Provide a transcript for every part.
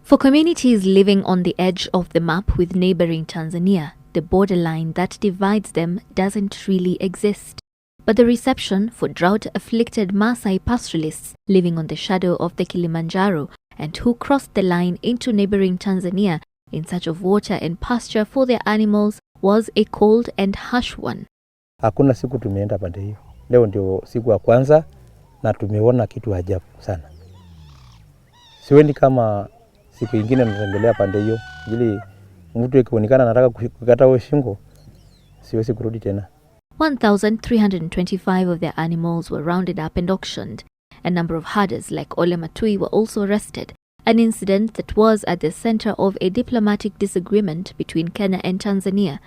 For communities living on the edge of the map with neighboring Tanzania, the borderline that divides them doesn't really exist. But the reception for drought-afflicted Maasai pastoralists living on the shadow of the Kilimanjaro and who crossed the line into neighboring Tanzania in search of water and pasture for their animals was a cold and harsh one. Hakuna siku tumeenda pande hiyo. Leo ndio siku ya kwanza na tumeona kitu ajabu sana. Siwendi kama siku nyingine natembelea pande hiyo. Ili mtu ikionekana anataka kukata shingo, siwezi kurudi tena. 1,325 of their animals were rounded up and auctioned. A number of herders like Ole Matui were also arrested, an incident that was at the center of a diplomatic disagreement between Kenya and Tanzania.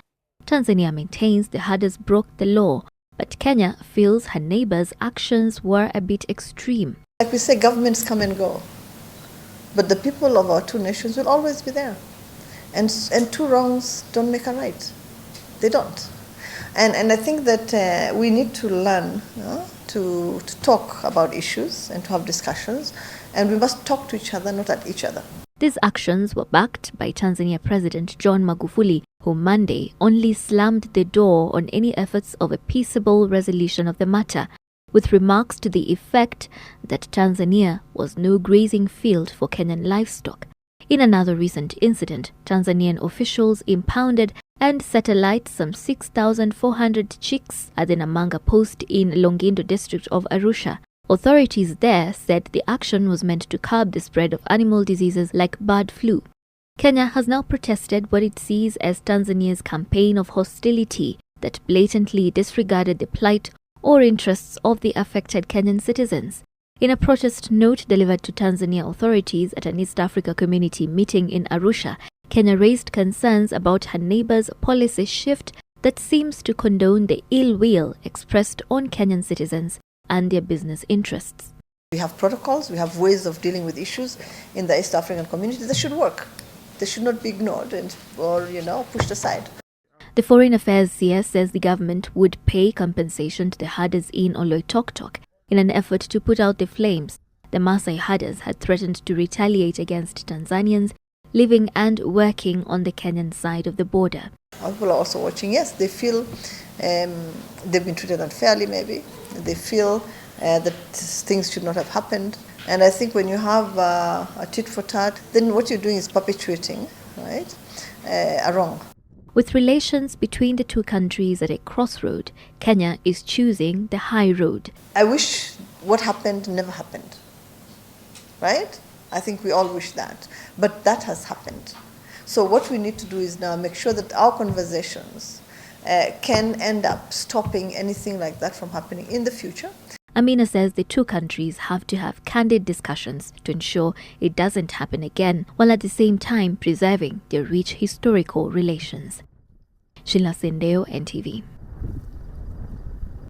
Tanzania maintains the herders broke the law, but Kenya feels her neighbors' actions were a bit extreme. Like we say, governments come and go, but the people of our two nations will always be there. And two wrongs don't make a right. They don't. And I think that we need to learn to talk about issues and to have discussions, and we must talk to each other, not at each other. These actions were backed by Tanzania President John Magufuli, who Monday only slammed the door on any efforts of a peaceable resolution of the matter, with remarks to the effect that Tanzania was no grazing field for Kenyan livestock. In another recent incident, Tanzanian officials impounded and set alight some 6,400 chicks at the Namanga post in Longindo district of Arusha. Authorities there said the action was meant to curb the spread of animal diseases like bird flu. Kenya has now protested what it sees as Tanzania's campaign of hostility that blatantly disregarded the plight or interests of the affected Kenyan citizens. In a protest note delivered to Tanzania authorities at an East Africa community meeting in Arusha, Kenya raised concerns about her neighbor's policy shift that seems to condone the ill will expressed on Kenyan citizens and their business interests. We have protocols, we have ways of dealing with issues in the East African community that should work. They should not be ignored or pushed aside. The Foreign Affairs CS says the government would pay compensation to the herders in Oloitoktok in an effort to put out the flames. The Maasai herders had threatened to retaliate against Tanzanians living and working on the Kenyan side of the border. People are also watching. Yes, they feel they've been treated unfairly maybe. They feel that things should not have happened. And I think when you have a tit for tat, then what you're doing is perpetuating, right, a wrong. With relations between the two countries at a crossroad, Kenya is choosing the high road. I wish what happened never happened, right? I think we all wish that, but that has happened. So what we need to do is now make sure that our conversations can end up stopping anything like that from happening in the future. Amina says the two countries have to have candid discussions to ensure it doesn't happen again, while at the same time preserving their rich historical relations. Sheila Sendeo, NTV.